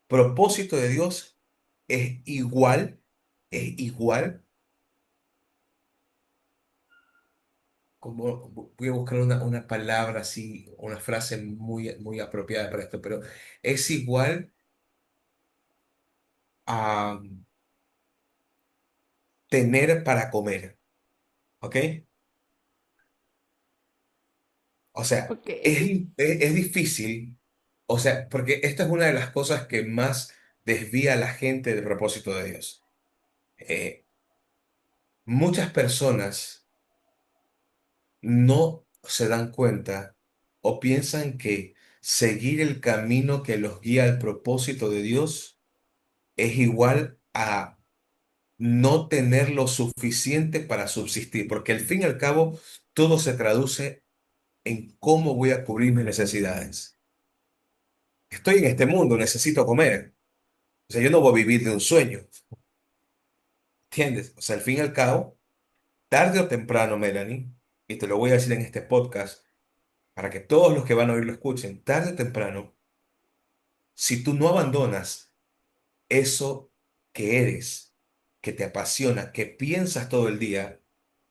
Propósito de Dios es igual, como voy a buscar una palabra así, una frase muy apropiada para esto, pero es igual a tener para comer, ¿ok? O sea,
Ok.
es difícil, o sea, porque esta es una de las cosas que más desvía a la gente del propósito de Dios. Eh, Muchas personas no se dan cuenta o piensan que seguir el camino que los guía al propósito de Dios es igual a no tener lo suficiente para subsistir, porque al fin y al cabo todo se traduce en cómo voy a cubrir mis necesidades. Estoy en este mundo, necesito comer. O sea, yo no voy a vivir de un sueño, ¿entiendes? O sea, al fin y al cabo, tarde o temprano, Melanie, y te lo voy a decir en este podcast, para que todos los que van a oír lo escuchen, tarde o temprano, si tú no abandonas eso que eres, que te apasiona, que piensas todo el día,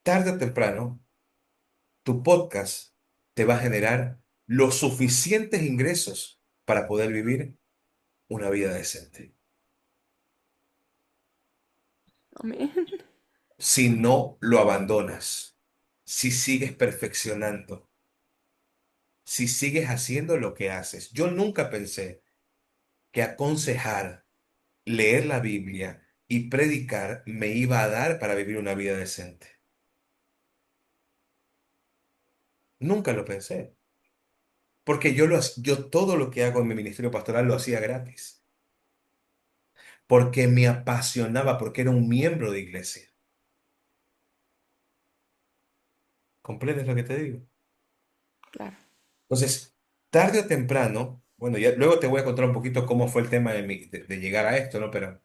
tarde o temprano, tu podcast te va a generar los suficientes ingresos para poder vivir una vida decente.
Amén.
Si no lo abandonas, si sigues perfeccionando, si sigues haciendo lo que haces. Yo nunca pensé que aconsejar, leer la Biblia y predicar me iba a dar para vivir una vida decente. Nunca lo pensé. Porque yo todo lo que hago en mi ministerio pastoral lo hacía gratis. Porque me apasionaba, porque era un miembro de iglesia. ¿Comprendes lo que te digo?
Claro.
Entonces, tarde o temprano, bueno, ya luego te voy a contar un poquito cómo fue el tema de llegar a esto, ¿no? Pero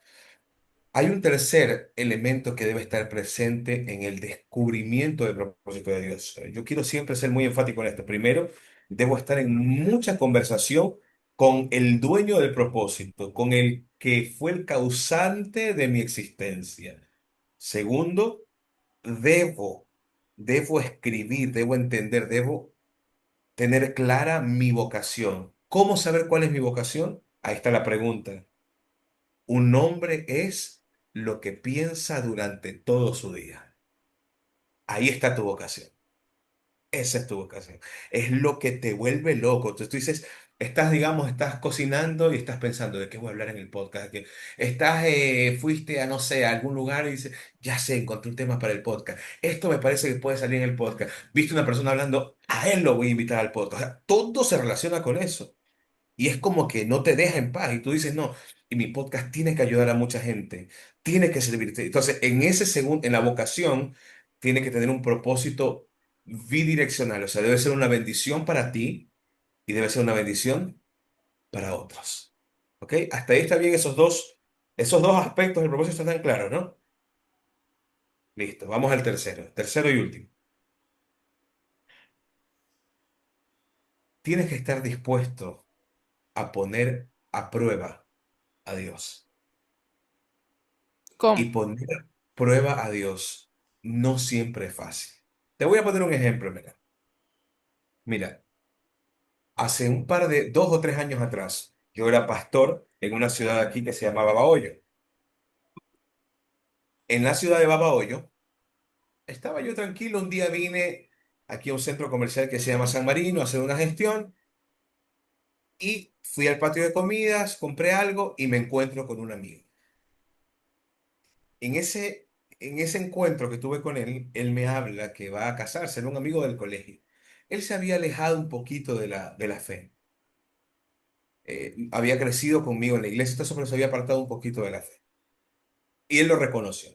hay un tercer elemento que debe estar presente en el descubrimiento del propósito de Dios. Yo quiero siempre ser muy enfático en esto. Primero, debo estar en mucha conversación con el dueño del propósito, con el que fue el causante de mi existencia. Segundo, debo, debo escribir, debo entender, debo tener clara mi vocación. ¿Cómo saber cuál es mi vocación? Ahí está la pregunta. Un hombre es lo que piensa durante todo su día. Ahí está tu vocación. Esa es tu vocación. Es lo que te vuelve loco. Entonces tú dices, estás, digamos, estás cocinando y estás pensando de qué voy a hablar en el podcast. Que estás, fuiste a, no sé, a algún lugar y dices, ya sé, encontré un tema para el podcast. Esto me parece que puede salir en el podcast. Viste una persona hablando, a él lo voy a invitar al podcast. O sea, todo se relaciona con eso. Y es como que no te deja en paz. Y tú dices, no, y mi podcast tiene que ayudar a mucha gente, tiene que servirte. Entonces, en ese segundo, en la vocación, tiene que tener un propósito bidireccional. O sea, debe ser una bendición para ti y debe ser una bendición para otros. ¿Ok? Hasta ahí está bien esos dos aspectos del propósito están claros, ¿no? Listo, vamos al tercero, tercero y último. Tienes que estar dispuesto a poner a prueba a Dios.
¿Cómo?
Y poner a prueba a Dios no siempre es fácil. Te voy a poner un ejemplo, mira. Mira, hace un par de, 2 o 3 años atrás, yo era pastor en una ciudad aquí que se llamaba Babahoyo. En la ciudad de Babahoyo, estaba yo tranquilo, un día vine aquí a un centro comercial que se llama San Marino a hacer una gestión y fui al patio de comidas, compré algo y me encuentro con un amigo. En ese encuentro que tuve con él, él me habla que va a casarse, era un amigo del colegio. Él se había alejado un poquito de la fe. Había crecido conmigo en la iglesia, entonces pero se había apartado un poquito de la fe. Y él lo reconoció.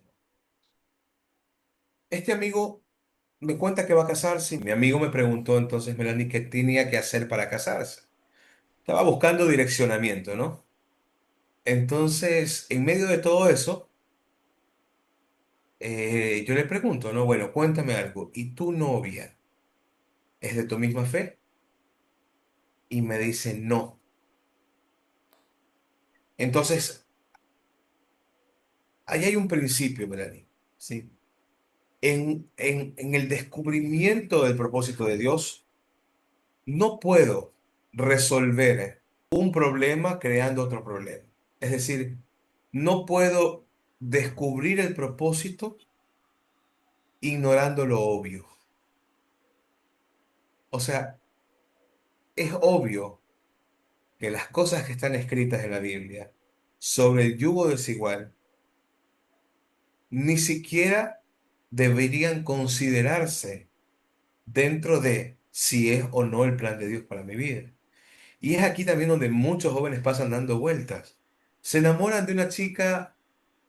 Este amigo me cuenta que va a casarse. Mi amigo me preguntó entonces, Melanie, qué tenía que hacer para casarse. Estaba buscando direccionamiento, ¿no? Entonces, en medio de todo eso, yo le pregunto, ¿no? Bueno, cuéntame algo. ¿Y tu novia es de tu misma fe? Y me dice, no. Entonces, ahí hay un principio, Melanie, ¿sí? En el descubrimiento del propósito de Dios, no puedo resolver un problema creando otro problema. Es decir, no puedo descubrir el propósito ignorando lo obvio. O sea, es obvio que las cosas que están escritas en la Biblia sobre el yugo desigual ni siquiera deberían considerarse dentro de si es o no el plan de Dios para mi vida. Y es aquí también donde muchos jóvenes pasan dando vueltas. Se enamoran de una chica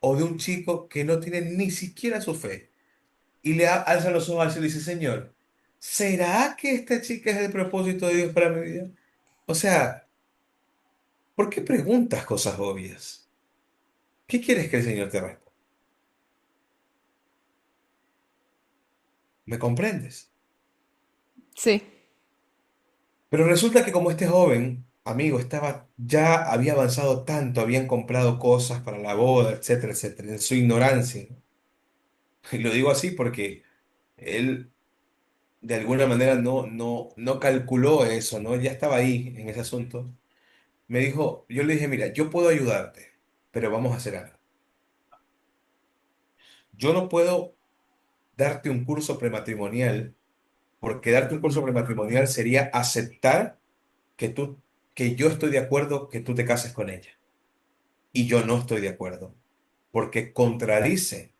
o de un chico que no tiene ni siquiera su fe y alza los ojos al cielo y dice, Señor, ¿será que esta chica es el propósito de Dios para mi vida? O sea, ¿por qué preguntas cosas obvias? ¿Qué quieres que el Señor te responda? ¿Me comprendes?
Sí.
Pero resulta que como este joven, amigo, ya había avanzado tanto, habían comprado cosas para la boda, etcétera, etcétera, en su ignorancia. Y lo digo así porque él de alguna manera no calculó eso, ¿no? Él ya estaba ahí en ese asunto. Me dijo, yo le dije, mira, yo puedo ayudarte, pero vamos a hacer algo. Yo no puedo darte un curso prematrimonial, porque darte un curso prematrimonial sería aceptar que que yo estoy de acuerdo que tú te cases con ella. Y yo no estoy de acuerdo, porque contradice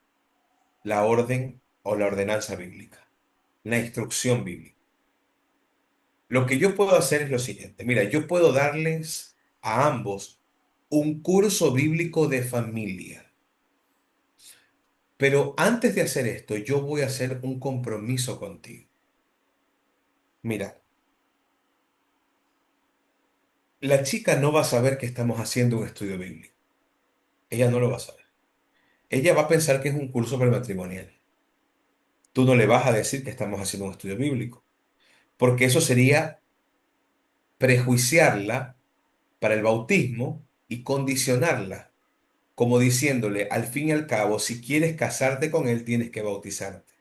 la orden o la ordenanza bíblica, la instrucción bíblica. Lo que yo puedo hacer es lo siguiente. Mira, yo puedo darles a ambos un curso bíblico de familia, pero antes de hacer esto, yo voy a hacer un compromiso contigo. Mira, la chica no va a saber que estamos haciendo un estudio bíblico. Ella no lo va a saber. Ella va a pensar que es un curso prematrimonial. Tú no le vas a decir que estamos haciendo un estudio bíblico, porque eso sería prejuiciarla para el bautismo y condicionarla, como diciéndole, al fin y al cabo, si quieres casarte con él, tienes que bautizarte.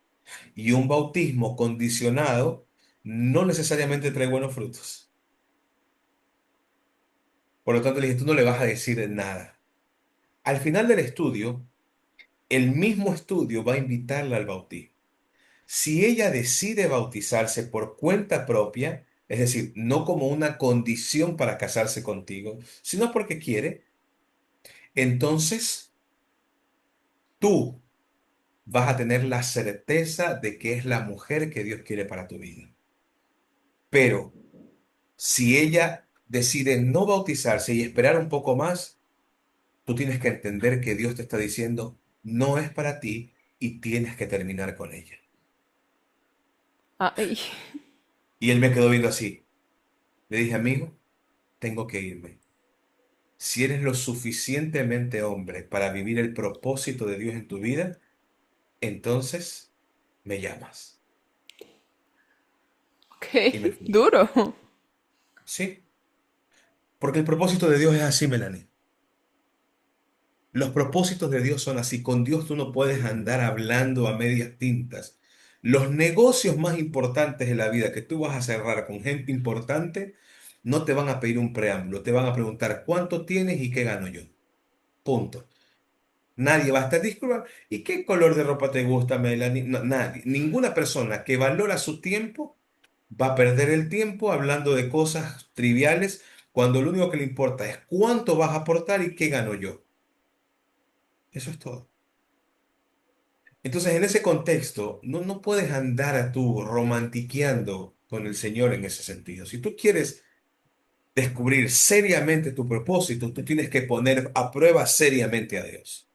Y un bautismo condicionado no necesariamente trae buenos frutos. Por lo tanto, le dije, tú no le vas a decir nada. Al final del estudio, el mismo estudio va a invitarla al bautismo. Si ella decide bautizarse por cuenta propia, es decir, no como una condición para casarse contigo, sino porque quiere, entonces tú vas a tener la certeza de que es la mujer que Dios quiere para tu vida. Pero si ella decide no bautizarse y esperar un poco más, tú tienes que entender que Dios te está diciendo, no es para ti y tienes que terminar con ella.
Ay,
Y él me quedó viendo así. Le dije, amigo, tengo que irme. Si eres lo suficientemente hombre para vivir el propósito de Dios en tu vida, entonces me llamas. Y me
ok.
fui.
Duro.
Sí, porque el propósito de Dios es así, Melanie. Los propósitos de Dios son así. Con Dios tú no puedes andar hablando a medias tintas. Los negocios más importantes de la vida que tú vas a cerrar con gente importante, no te van a pedir un preámbulo, te van a preguntar cuánto tienes y qué gano yo. Punto. Nadie va a estar disculpa. ¿Y qué color de ropa te gusta, Melanie? No, nadie. Ninguna persona que valora su tiempo va a perder el tiempo hablando de cosas triviales cuando lo único que le importa es cuánto vas a aportar y qué gano yo. Eso es todo. Entonces, en ese contexto, no puedes andar a tú romantiqueando con el Señor en ese sentido. Si tú quieres descubrir seriamente tu propósito, tú tienes que poner a prueba seriamente a Dios.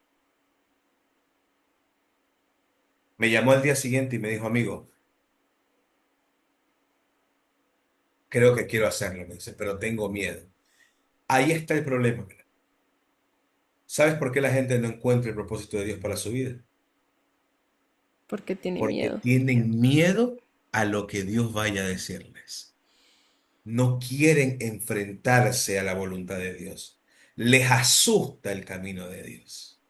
Me llamó al día siguiente y me dijo, amigo, creo que quiero hacerlo, me dice, pero tengo miedo. Ahí está el problema. Mira. ¿Sabes por qué la gente no encuentra el propósito de Dios para su vida?
Porque tiene
Porque
miedo.
tienen miedo a lo que Dios vaya a decirles. No quieren enfrentarse a la voluntad de Dios. Les asusta el camino de Dios.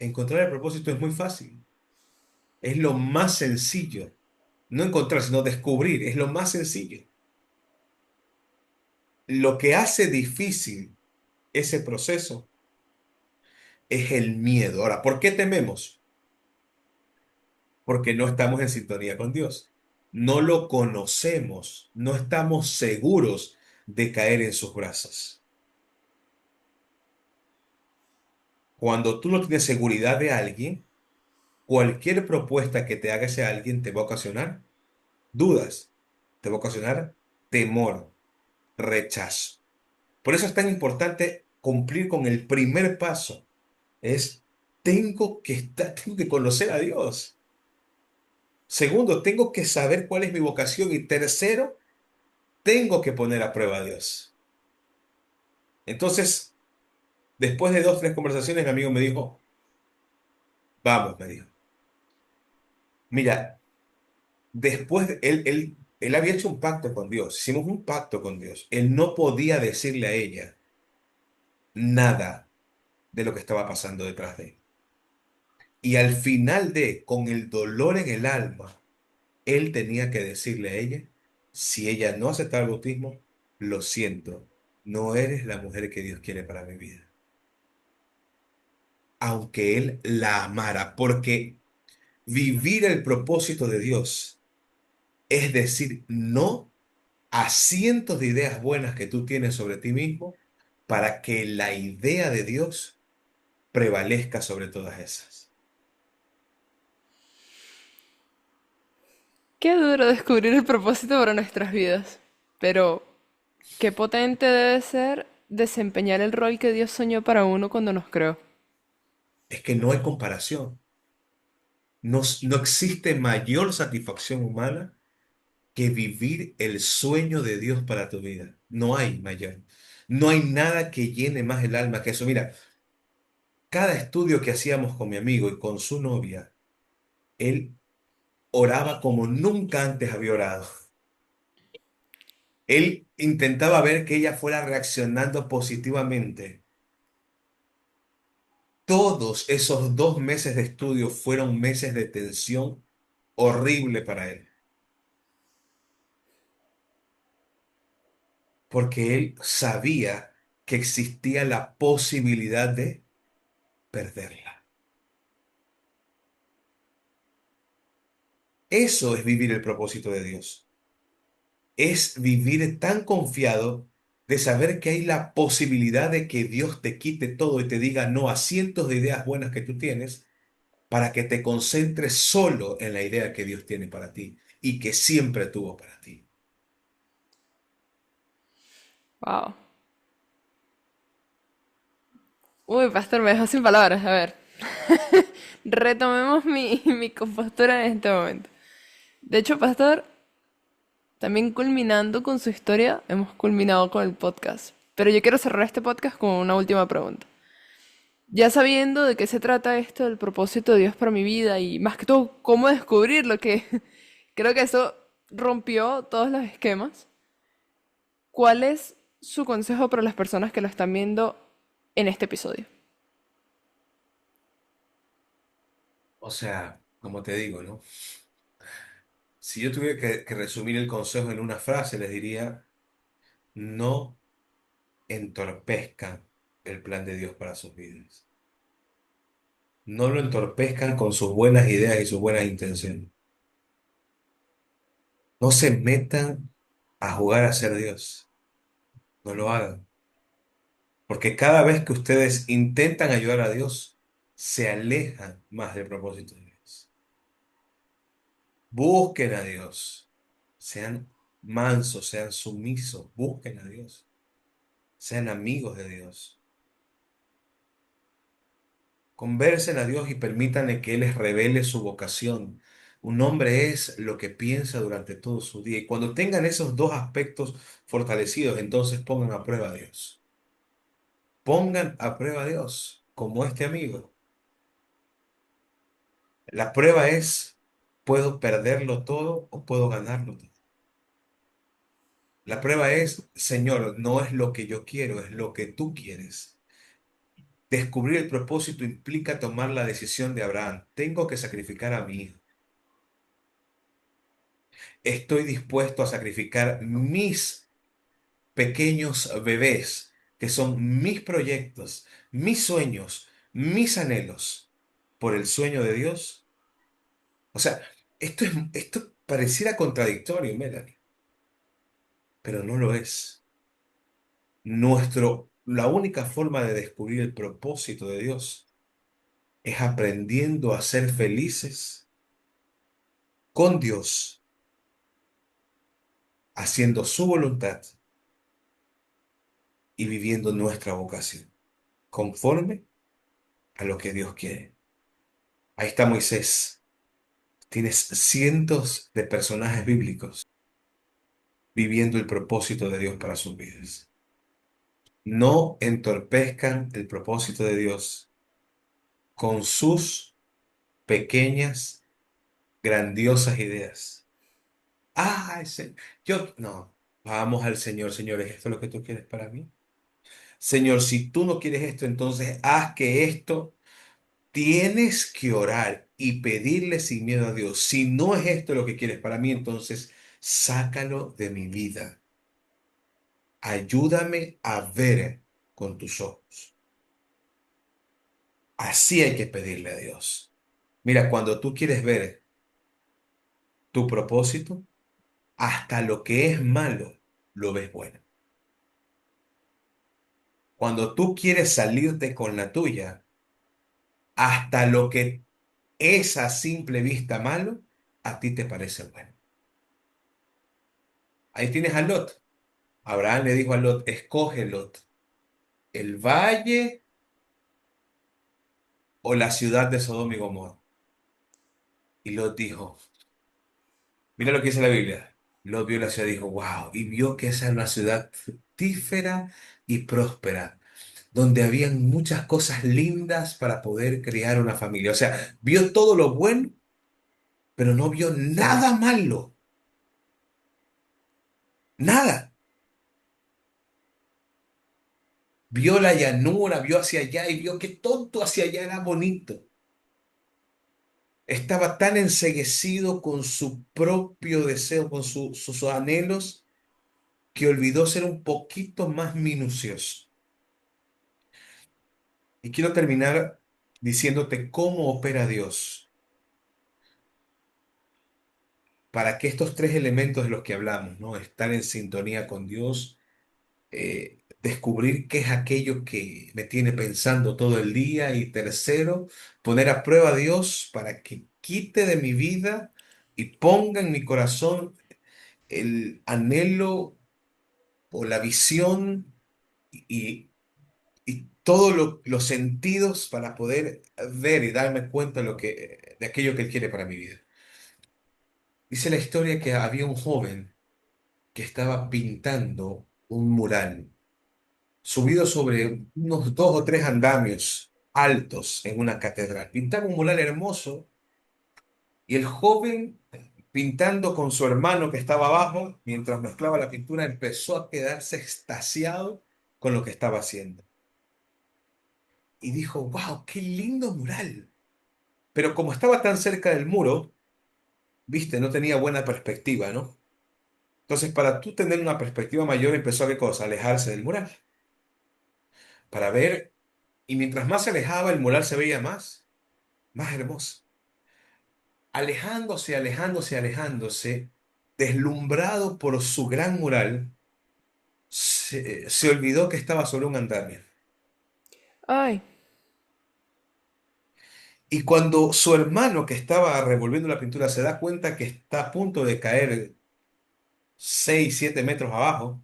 Encontrar el propósito es muy fácil. Es lo más sencillo. No encontrar, sino descubrir. Es lo más sencillo. Lo que hace difícil ese proceso es el miedo. Ahora, ¿por qué tememos? Porque no estamos en sintonía con Dios. No lo conocemos. No estamos seguros de caer en sus brazos. Cuando tú no tienes seguridad de alguien, cualquier propuesta que te haga ese alguien te va a ocasionar dudas, te va a ocasionar temor, rechazo. Por eso es tan importante cumplir con el primer paso. Es, tengo que conocer a Dios. Segundo, tengo que saber cuál es mi vocación. Y tercero, tengo que poner a prueba a Dios. Entonces, después de 2, 3 conversaciones, mi amigo me dijo, vamos, me dijo. Mira, él había hecho un pacto con Dios. Hicimos un pacto con Dios. Él no podía decirle a ella nada de lo que estaba pasando detrás de él. Y al final con el dolor en el alma, él tenía que decirle a ella, si ella no aceptaba el bautismo, lo siento, no eres la mujer que Dios quiere para mi vida. Aunque él la amara, porque vivir el propósito de Dios es decir no a cientos de ideas buenas que tú tienes sobre ti mismo para que la idea de Dios prevalezca sobre todas esas.
Qué duro descubrir el propósito para nuestras vidas, pero qué potente debe ser desempeñar el rol que Dios soñó para uno cuando nos creó.
Es que no hay comparación. No, no existe mayor satisfacción humana que vivir el sueño de Dios para tu vida. No hay mayor. No hay nada que llene más el alma que eso. Mira, cada estudio que hacíamos con mi amigo y con su novia, él oraba como nunca antes había orado. Él intentaba ver que ella fuera reaccionando positivamente. Todos esos 2 meses de estudio fueron meses de tensión horrible para él, porque él sabía que existía la posibilidad de perderla. Eso es vivir el propósito de Dios. Es vivir tan confiado de saber que hay la posibilidad de que Dios te quite todo y te diga no a cientos de ideas buenas que tú tienes para que te concentres solo en la idea que Dios tiene para ti y que siempre tuvo para ti.
Wow. Uy, pastor, me dejó sin palabras. A ver, retomemos mi compostura en este momento. De hecho, pastor, también culminando con su historia, hemos culminado con el podcast. Pero yo quiero cerrar este podcast con una última pregunta. Ya sabiendo de qué se trata esto del propósito de Dios para mi vida y más que todo cómo descubrirlo, que creo que eso rompió todos los esquemas, ¿cuál es su consejo para las personas que lo están viendo en este episodio?
O sea, como te digo, ¿no? Si yo tuviera que resumir el consejo en una frase, les diría, no entorpezcan el plan de Dios para sus vidas. No lo entorpezcan con sus buenas ideas y sus buenas intenciones. No se metan a jugar a ser Dios. No lo hagan. Porque cada vez que ustedes intentan ayudar a Dios, se alejan más del propósito de Dios. Busquen a Dios. Sean mansos, sean sumisos. Busquen a Dios. Sean amigos de Dios. Conversen a Dios y permítanle que Él les revele su vocación. Un hombre es lo que piensa durante todo su día. Y cuando tengan esos dos aspectos fortalecidos, entonces pongan a prueba a Dios. Pongan a prueba a Dios, como este amigo. La prueba es, ¿puedo perderlo todo o puedo ganarlo todo? La prueba es, Señor, no es lo que yo quiero, es lo que tú quieres. Descubrir el propósito implica tomar la decisión de Abraham. Tengo que sacrificar a mi hijo. Estoy dispuesto a sacrificar mis pequeños bebés, que son mis proyectos, mis sueños, mis anhelos, por el sueño de Dios. O sea, esto pareciera contradictorio, Melanie, pero no lo es. La única forma de descubrir el propósito de Dios es aprendiendo a ser felices con Dios, haciendo su voluntad y viviendo nuestra vocación, conforme a lo que Dios quiere. Ahí está Moisés. Tienes cientos de personajes bíblicos viviendo el propósito de Dios para sus vidas. No entorpezcan el propósito de Dios con sus pequeñas, grandiosas ideas. Yo, no, vamos al Señor, Señor, ¿es esto lo que tú quieres para mí? Señor, si tú no quieres esto, entonces haz que esto. Tienes que orar y pedirle sin miedo a Dios. Si no es esto lo que quieres para mí, entonces sácalo de mi vida. Ayúdame a ver con tus ojos. Así hay que pedirle a Dios. Mira, cuando tú quieres ver tu propósito, hasta lo que es malo, lo ves bueno. Cuando tú quieres salirte con la tuya, hasta lo que es a simple vista malo, a ti te parece bueno. Ahí tienes a Lot. Abraham le dijo a Lot, escoge Lot, el valle o la ciudad de Sodoma y Gomorra. Y Lot dijo, mira lo que dice la Biblia. Lot vio la ciudad y dijo, wow, y vio que esa era una ciudad fructífera y próspera, donde habían muchas cosas lindas para poder crear una familia. O sea, vio todo lo bueno, pero no vio nada malo, nada. Vio la llanura, vio hacia allá y vio que todo hacia allá era bonito. Estaba tan enceguecido con su propio deseo, con sus anhelos, que olvidó ser un poquito más minucioso. Y quiero terminar diciéndote cómo opera Dios para que estos tres elementos de los que hablamos, ¿no? Estar en sintonía con Dios, descubrir qué es aquello que me tiene pensando todo el día y tercero, poner a prueba a Dios para que quite de mi vida y ponga en mi corazón el anhelo o la visión y, y todos los sentidos para poder ver y darme cuenta de aquello que Él quiere para mi vida. Dice la historia que había un joven que estaba pintando un mural subido sobre unos dos o tres andamios altos en una catedral. Pintaba un mural hermoso y el joven, pintando con su hermano que estaba abajo, mientras mezclaba la pintura, empezó a quedarse extasiado con lo que estaba haciendo. Y dijo, wow, qué lindo mural. Pero como estaba tan cerca del muro, viste, no tenía buena perspectiva, ¿no? Entonces, para tú tener una perspectiva mayor, empezó a qué cosa, alejarse del mural, para ver, y mientras más se alejaba, el mural se veía más hermoso. Alejándose, alejándose, alejándose, deslumbrado por su gran mural, se olvidó que estaba sobre un andamio.
Ay,
Y cuando su hermano que estaba revolviendo la pintura se da cuenta que está a punto de caer 6 7 metros abajo,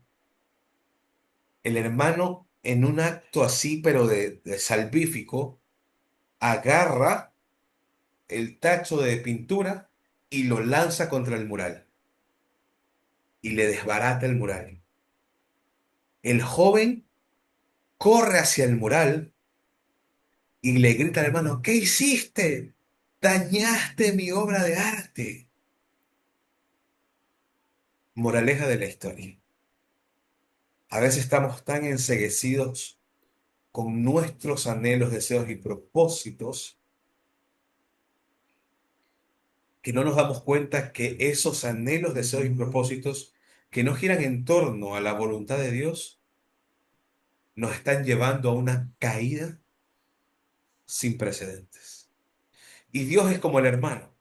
el hermano, en un acto así, pero de salvífico, agarra el tacho de pintura y lo lanza contra el mural y le desbarata el mural. El joven corre hacia el mural y le grita al hermano, ¿qué hiciste? Dañaste mi obra de arte. Moraleja de la historia. A veces estamos tan enceguecidos con nuestros anhelos, deseos y propósitos que no nos damos cuenta que esos anhelos, deseos y propósitos que no giran en torno a la voluntad de Dios nos están llevando a una caída sin precedentes. Y Dios es como el hermano,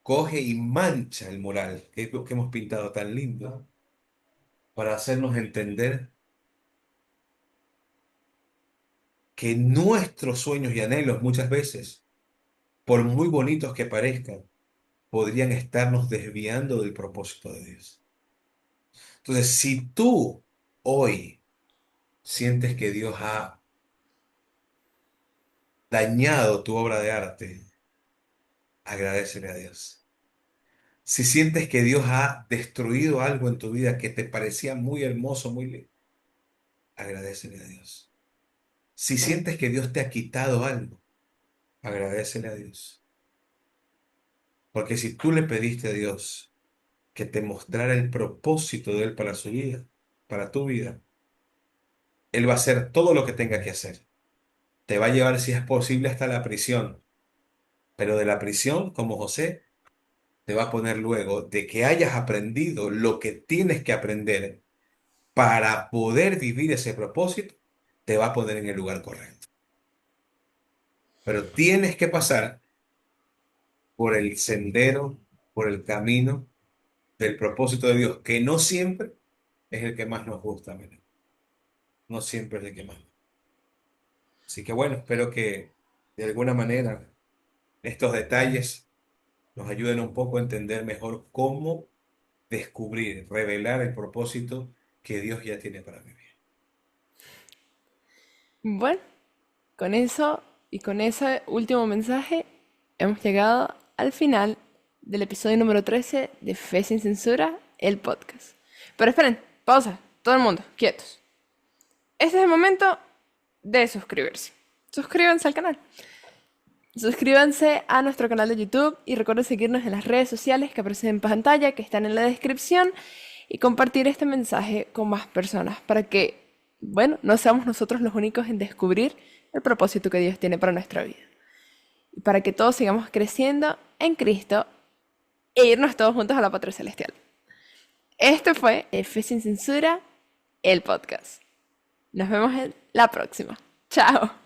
coge y mancha el mural que hemos pintado tan lindo para hacernos entender que nuestros sueños y anhelos muchas veces, por muy bonitos que parezcan, podrían estarnos desviando del propósito de Dios. Entonces, si tú hoy sientes que Dios ha dañado tu obra de arte, agradecele a Dios. Si sientes que Dios ha destruido algo en tu vida que te parecía muy hermoso, muy lindo, agradecele a Dios. Si sientes que Dios te ha quitado algo, agradecele a Dios. Porque si tú le pediste a Dios que te mostrara el propósito de Él para su vida, para tu vida, Él va a hacer todo lo que tenga que hacer. Te va a llevar, si es posible, hasta la prisión. Pero de la prisión, como José, te va a poner luego de que hayas aprendido lo que tienes que aprender para poder vivir ese propósito, te va a poner en el lugar correcto. Pero tienes que pasar por el sendero, por el camino del propósito de Dios, que no siempre es el que más nos gusta, mira. No siempre es el que más. Así que bueno, espero que de alguna manera estos detalles nos ayuden un poco a entender mejor cómo descubrir, revelar el propósito que Dios ya tiene para mi vida.
Bueno, con eso y con ese último mensaje hemos llegado al final del episodio número 13 de Fe sin Censura, el podcast. Pero esperen, pausa, todo el mundo, quietos. Este es el momento de suscribirse. Suscríbanse al canal. Suscríbanse a nuestro canal de YouTube y recuerden seguirnos en las redes sociales que aparecen en pantalla, que están en la descripción, y compartir este mensaje con más personas para que, bueno, no seamos nosotros los únicos en descubrir el propósito que Dios tiene para nuestra vida. Y para que todos sigamos creciendo en Cristo e irnos todos juntos a la patria celestial. Este fue F sin Censura, el podcast. Nos vemos en la próxima. Chao.